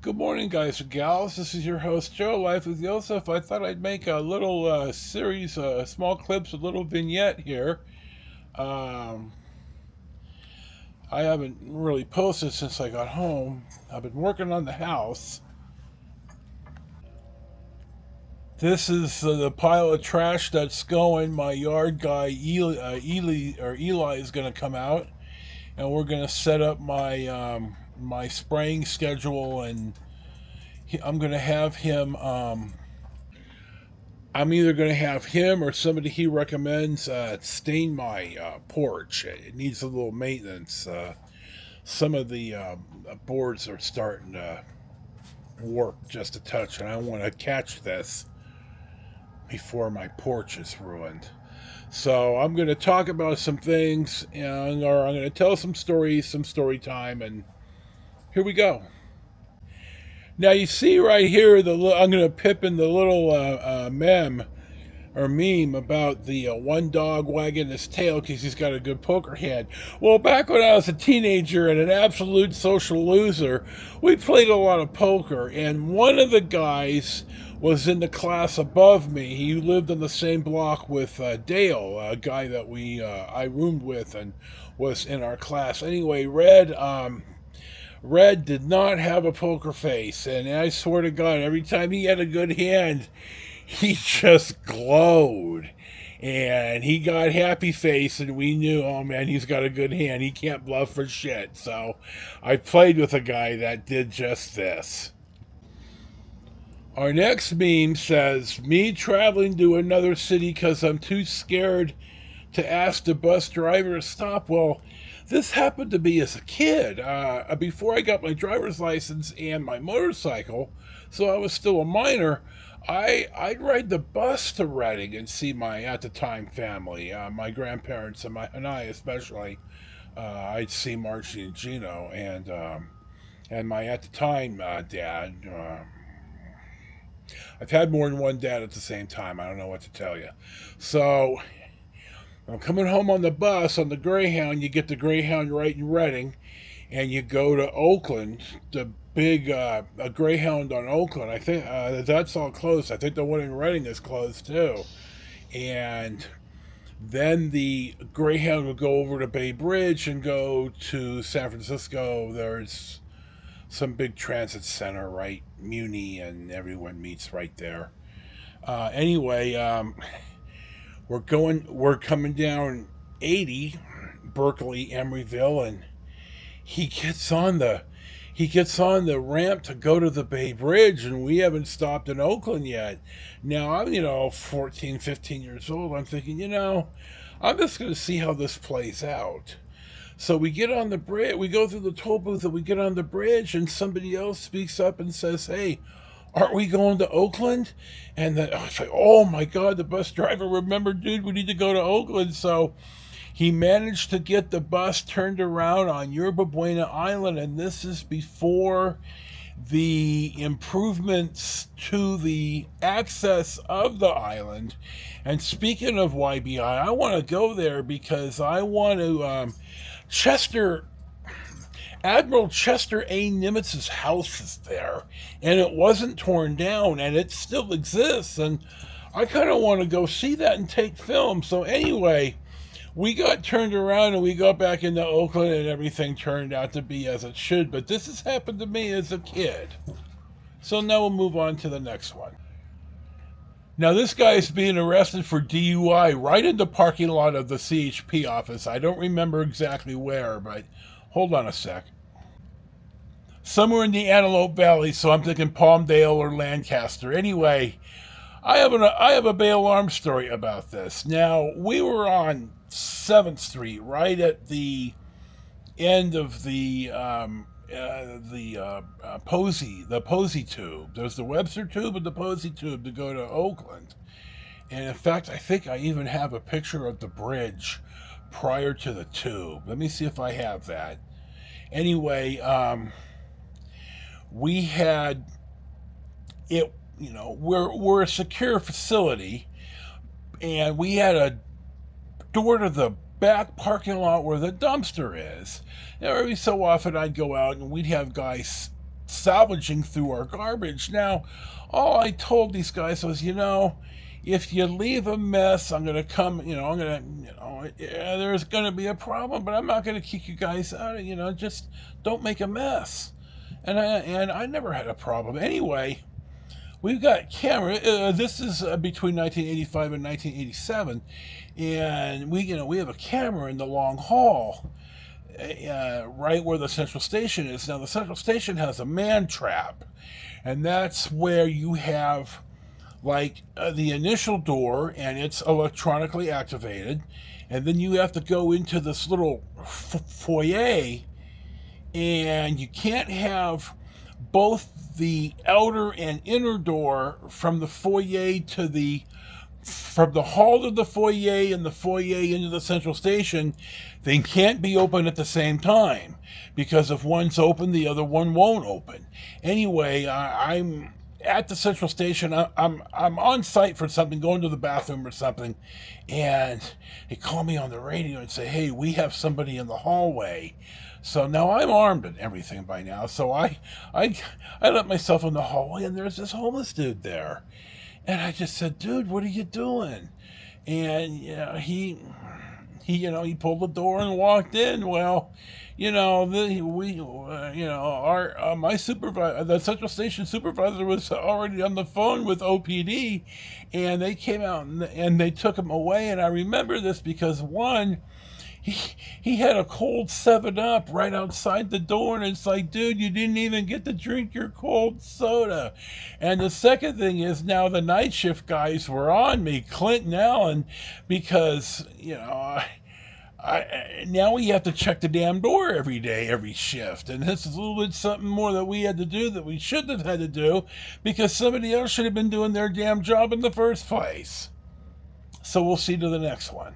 Good morning, guys and gals. This is your host, Joe, Life with Josef. I thought I'd make a little series, small clips, a little vignette here. Um, I haven't really posted since I got home. I've been working on the house. This is the pile of trash that's going. My yard guy, Eli is going to come out, and we're going to set up my spraying schedule, and I'm going to have him. I'm either going to have him or somebody he recommends stain my porch. It needs a little maintenance. Some of the boards are starting to warp just a touch, and I want to catch this before my porch is ruined. So I'm going to talk about some things, or I'm going to tell some stories, some story time, and here we go. Now you see right here, I'm going to pip in the little mem or meme about the one dog wagging his tail because he's got a good poker hand. Well, back when I was a teenager and an absolute social loser, we played a lot of poker, and one of the guys was in the class above me. He lived on the same block with Dale, a guy that I roomed with and was in our class. Anyway, Red did not have a poker face, and I swear to God, every time he had a good hand, he just glowed. And he got happy face, and we knew, oh man, he's got a good hand. He can't bluff for shit. So I played with a guy that did just this. Our next meme says, me traveling to another city because I'm too scared to ask the bus driver to stop. Well, this happened to be as a kid, before I got my driver's license and my motorcycle, so I was still a minor. I'd ride the bus to Reading and see my at the time family, my grandparents and I especially. I'd see Marcy and Gino and my at the time dad. I've had more than one dad at the same time. I don't know what to tell you. So I'm coming home on the bus on the Greyhound. You get the Greyhound right in Reading, and you go to Oakland. The big a Greyhound on Oakland. I think that's all closed. I think the one in Reading is closed too. And then the Greyhound will go over to Bay Bridge and go to San Francisco. There's some big transit center, right? Muni, and everyone meets right there. Anyway, we're coming down 80, Berkeley, Emeryville, and he gets on the he gets on the ramp to go to the Bay Bridge, and we haven't stopped in Oakland yet. Now I'm 14, 15 years old. I'm thinking, I'm just going to see how this plays out. So we get on the bridge, we go through the toll booth, and we get on the bridge, and somebody else speaks up and says, "Hey, aren't we going to Oakland?" And I was like, "Oh my God, the bus driver remembered, dude, we need to go to Oakland." So he managed to get the bus turned around on Yerba Buena Island, and this is before the improvements to the access of the island. And speaking of YBI, I want to go there because I want to. Chester Admiral Chester A. Nimitz's house is there, and it wasn't torn down, and it still exists. And I kind of want to go see that and take film. So anyway, we got turned around and we got back into Oakland, and everything turned out to be as it should. But this has happened to me as a kid. So now we'll move on to the next one. Now this guy is being arrested for DUI right in the parking lot of the CHP office. I don't remember exactly where, but hold on a sec. Somewhere in the Antelope Valley, so I'm thinking Palmdale or Lancaster. Anyway, I have a bail alarm story about this. Now, we were on 7th Street, right at the end of the Posey Tube. There's the Webster Tube and the Posey Tube to go to Oakland. And in fact, I think I even have a picture of the bridge prior to the tube. Let me see if I have that. Anyway, we had it. We're a secure facility, and we had a door to the back parking lot where the dumpster is. Now, every so often I'd go out and we'd have guys salvaging through our garbage. Now, all I told these guys was, if you leave a mess, I'm gonna come. I'm gonna, yeah, there's gonna be a problem, but I'm not gonna kick you guys out. Just don't make a mess. And I never had a problem. Anyway, we've got camera. This is between 1985 and 1987, and we have a camera in the long hall, right where the central station is. Now the central station has a man trap, and that's where you have like the initial door, and it's electronically activated, and then you have to go into this little foyer, and you can't have both the outer and inner door from the foyer to the from the hall to the foyer and the foyer into the central station. They can't be open at the same time, because if one's open, the other one won't open. Anyway, I'm at the central station. I'm on site for something, going to the bathroom or something, and they call me on the radio and say, "Hey, we have somebody in the hallway." So now I'm armed and everything by now. So I let myself in the hallway, and there's this homeless dude there, and I just said, "Dude, what are you doing?" And he pulled the door and walked in. Well, our my supervisor, the central station supervisor, was already on the phone with OPD, and they came out and they took him away. And I remember this because one, he had a cold 7-Up right outside the door, and it's like, dude, you didn't even get to drink your cold soda. And the second thing is, now the night shift guys were on me, Clint and Allen, because now we have to check the damn door every day, every shift. And this is a little bit something more that we had to do that we shouldn't have had to do, because somebody else should have been doing their damn job in the first place. So we'll see to the next one.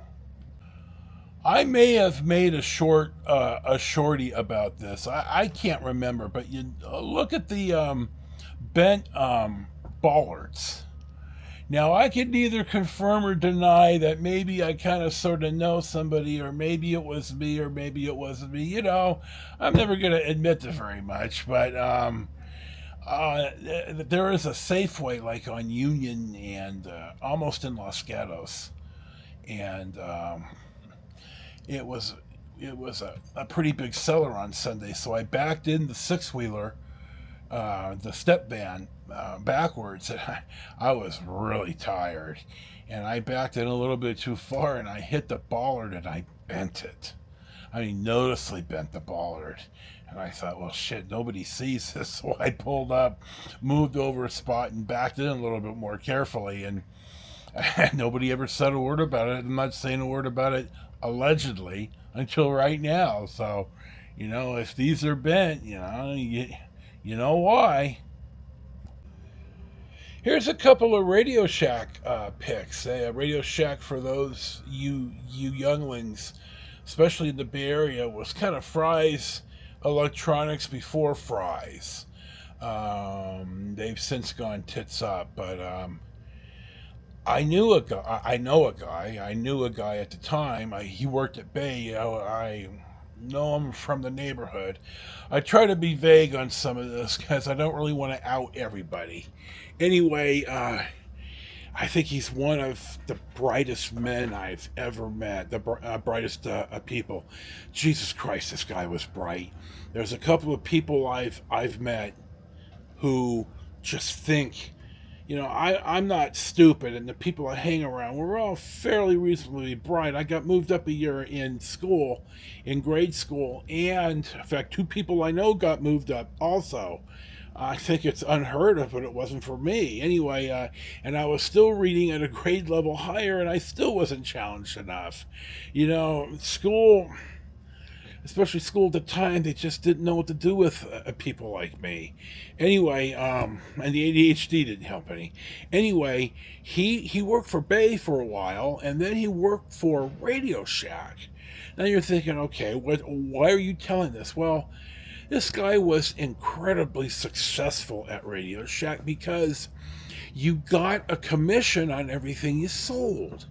I may have made a shorty about this. I can't remember, but you look at the bent Bollards. Now, I can neither confirm or deny that maybe I kind of sort of know somebody, or maybe it was me, or maybe it wasn't me. I'm never going to admit to very much, but there is a Safeway like on Union and almost in Los Gatos, and it was a pretty big seller on Sunday, so I backed in the six-wheeler, the step van, backwards, and I was really tired, and I backed in a little bit too far, and I hit the bollard and I bent it. I mean, noticeably bent the bollard. And I thought, well, shit, nobody sees this. So I pulled up, moved over a spot, and backed in a little bit more carefully, and nobody ever said a word about it. I'm not saying a word about it allegedly until right now. So, if these are bent, you know why. Here's a couple of Radio Shack picks. Radio Shack, for those you younglings, especially in the Bay Area, was kind of Fry's electronics before Fry's. They've since gone tits up, but I knew a guy. I know a guy. I knew a guy at the time. He worked at Bay. I know him from the neighborhood. I try to be vague on some of this because I don't really want to out everybody. Anyway, I think he's one of the brightest men I've ever met. The brightest people. Jesus Christ, this guy was bright. There's a couple of people I've met who just think. I'm not stupid, and the people I hang around, we're all fairly reasonably bright. I got moved up a year in school, in grade school, and in fact, two people I know got moved up also. I think it's unheard of, but it wasn't for me. Anyway, and I was still reading at a grade level higher, and I still wasn't challenged enough. School, especially school at the time, they just didn't know what to do with people like me. Anyway, and the ADHD didn't help any. Anyway, he worked for Bay for a while, and then he worked for Radio Shack. Now you're thinking, okay, why are you telling this? Well, this guy was incredibly successful at Radio Shack because you got a commission on everything you sold.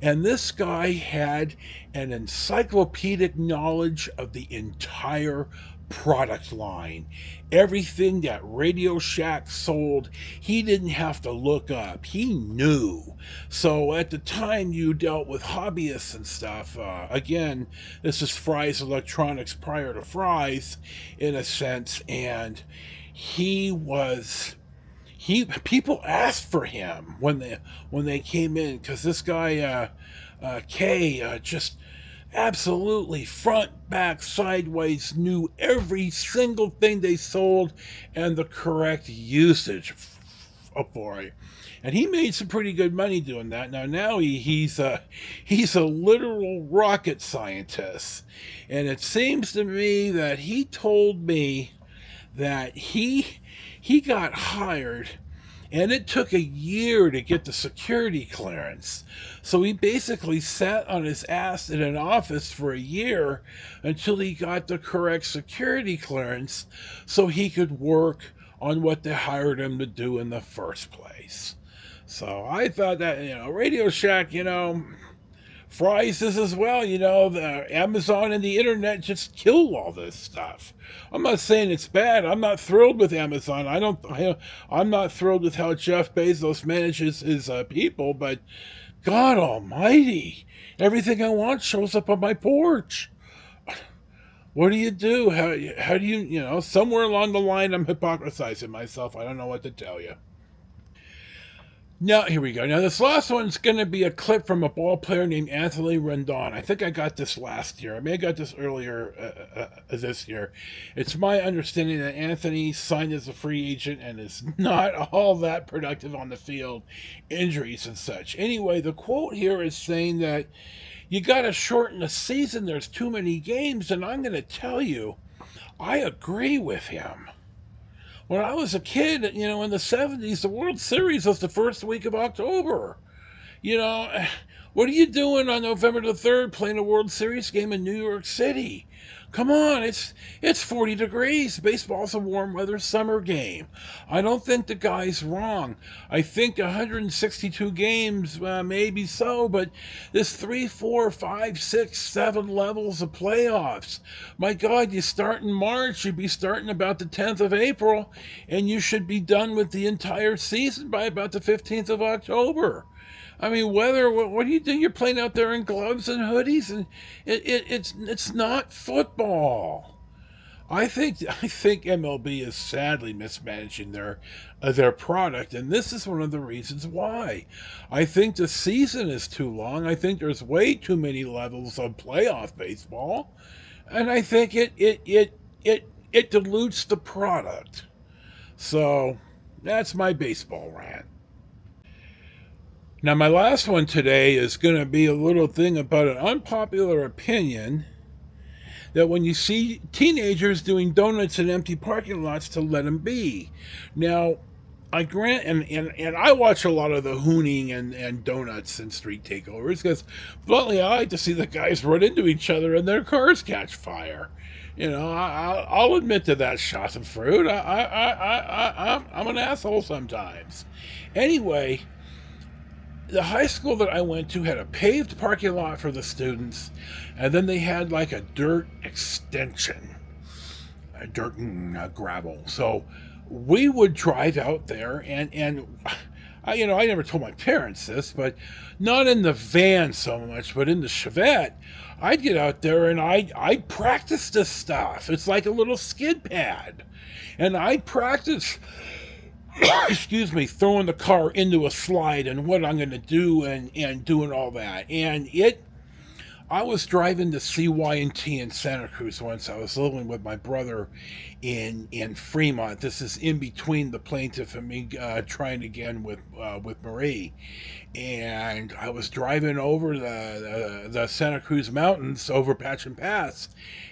And this guy had an encyclopedic knowledge of the entire product line. Everything that Radio Shack sold, he didn't have to look up. He knew. So at the time you dealt with hobbyists and stuff, again, this is Fry's Electronics prior to Fry's, in a sense, and he was he people asked for him when they came in because this guy Kay just absolutely front, back, sideways knew every single thing they sold and the correct usage for it. And he made some pretty good money doing that. Now he's a literal rocket scientist, and it seems to me that he told me that he got hired and it took a year to get the security clearance. So he basically sat on his ass in an office for a year until he got the correct security clearance so he could work on what they hired him to do in the first place. So I thought that, Radio Shack, Fry's is as well. The Amazon and the internet just kill all this stuff. I'm not saying it's bad. I'm not thrilled with Amazon. I'm not thrilled with how Jeff Bezos manages his people. But God Almighty, everything I want shows up on my porch. What do you do? How do you? Somewhere along the line, I'm hypocrisizing myself. I don't know what to tell you. Now, here we go. Now, this last one's going to be a clip from a ball player named Anthony Rendon. I think I got this last year. I may have got this earlier this year. It's my understanding that Anthony signed as a free agent and is not all that productive on the field, injuries and such. Anyway, the quote here is saying that you got to shorten the season. There's too many games. And I'm going to tell you, I agree with him. When I was a kid, in the 70s, the World Series was the first week of October. What are you doing on November the 3rd playing a World Series game in New York City? Come on, it's 40 degrees. Baseball's a warm weather summer game. I don't think the guy's wrong. I think 162 games, maybe so, but there's 3, 4, 5, 6, 7 levels of playoffs. My God, you start in March, you'd be starting about the 10th of April, and you should be done with the entire season by about the 15th of October. I mean, weather. What do you do? You're playing out there in gloves and hoodies, and it's not football. I think MLB is sadly mismanaging their product, and this is one of the reasons why. I think the season is too long. I think there's way too many levels of playoff baseball, and I think it dilutes the product. So that's my baseball rant. Now, my last one today is going to be a little thing about an unpopular opinion that when you see teenagers doing donuts in empty parking lots, to let them be. Now, I grant, and I watch a lot of the hooning and donuts and street takeovers because, bluntly, I like to see the guys run into each other and their cars catch fire. I'll admit to that, Schadenfreude. I'm an asshole sometimes. Anyway, the high school that I went to had a paved parking lot for the students, and then they had like a dirt extension, a dirt and gravel. So we would drive out there, and I never told my parents this, but not in the van so much, but in the Chevette, I'd get out there and I'd practice this stuff. It's like a little skid pad, and I'd practice excuse me, throwing the car into a slide and what I'm going to do and doing all that. I was driving to CY&T in Santa Cruz once. I was living with my brother in Fremont. This is in between the plaintiff and me trying again with Marie. And I was driving over the Santa Cruz Mountains over Patch and Pass.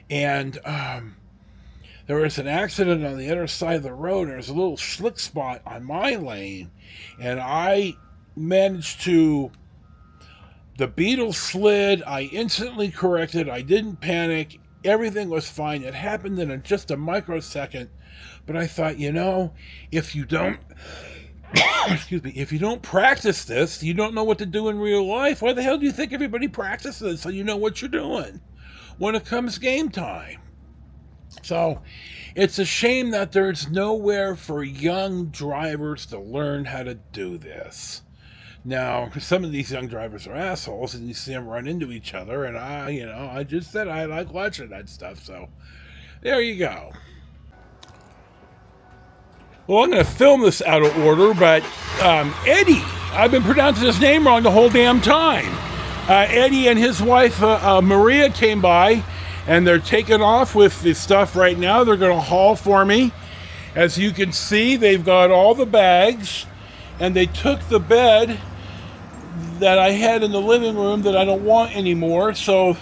And there was an accident on the other side of the road, and there was a little slick spot on my lane, and I managed to. The Beetle slid. I instantly corrected. I didn't panic. Everything was fine. It happened in just a microsecond, but I thought, if you don't, excuse me, if you don't practice this, you don't know what to do in real life. Why the hell do you think everybody practices so you know what you're doing when it comes game time? So it's a shame that there's nowhere for young drivers to learn how to do this. Now, some of these young drivers are assholes, and you see them run into each other. And I just said I like watching that stuff. So there you go. Well, I'm going to film this out of order, but Eddie, I've been pronouncing his name wrong the whole damn time. Eddie and his wife Maria came by, and they're taking off with the stuff right now. They're going to haul for me. As you can see, they've got all the bags, and they took the bed that I had in the living room that I don't want anymore. So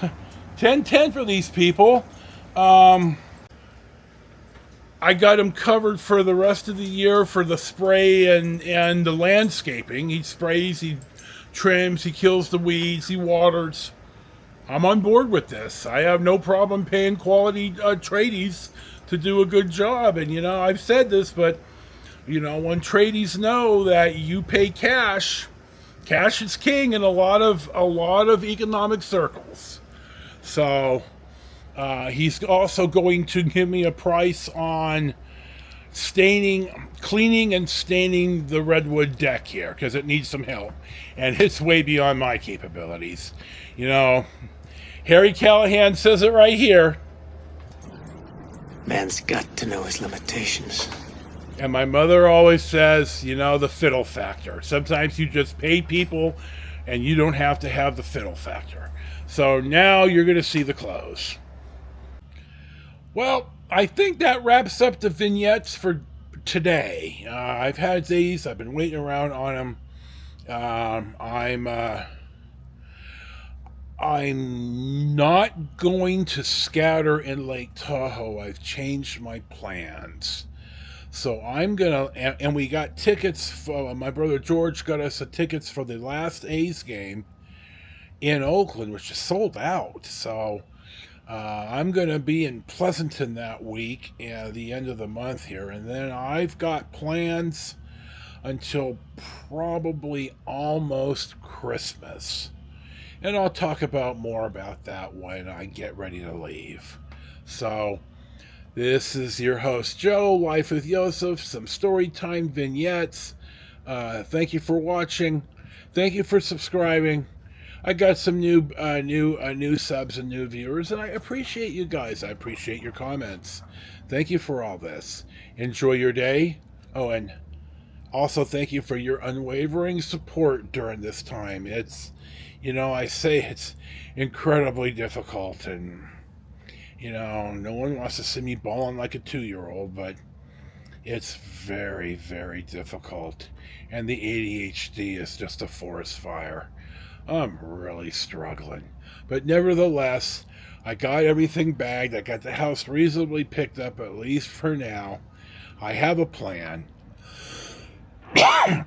10-10 for these people. I got him covered for the rest of the year for the spray and the landscaping. He sprays, he trims, he kills the weeds, he waters. I'm on board with this. I have no problem paying quality tradies to do a good job. And, I've said this, but, when tradies know that you pay cash, cash is king in a lot of economic circles. So he's also going to give me a price on cleaning and staining the redwood deck here, because it needs some help, and it's way beyond my capabilities. Harry Callahan says it right here. Man's got to know his limitations. And my mother always says, the fiddle factor. Sometimes you just pay people and you don't have to have the fiddle factor. So now you're going to see the clothes. Well, I think that wraps up the vignettes for today. I've had these. I've been waiting around on them. I'm not going to scatter in Lake Tahoe. I've changed my plans. So I'm going to, and we got tickets for, my brother George got us the tickets for the last A's game in Oakland, which is sold out. So I'm going to be in Pleasanton that week at the end of the month here. And then I've got plans until probably almost Christmas. And I'll talk more about that when I get ready to leave. So this is your host, Joe, Life with Josef, some Storytime vignettes. Thank you for watching. Thank you for subscribing. I got some new subs and new viewers, and I appreciate you guys. I appreciate your comments. Thank you for all this. Enjoy your day. Oh, and also thank you for your unwavering support during this time. It's, I say it's incredibly difficult, and, no one wants to see me bawling like a 2-year-old, but it's very, very difficult. And the ADHD is just a forest fire. I'm really struggling. But nevertheless, I got everything bagged. I got the house reasonably picked up, at least for now. I have a plan.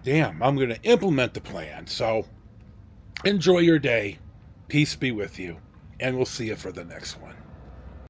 Damn, I'm going to implement the plan. So enjoy your day. Peace be with you. And we'll see you for the next one.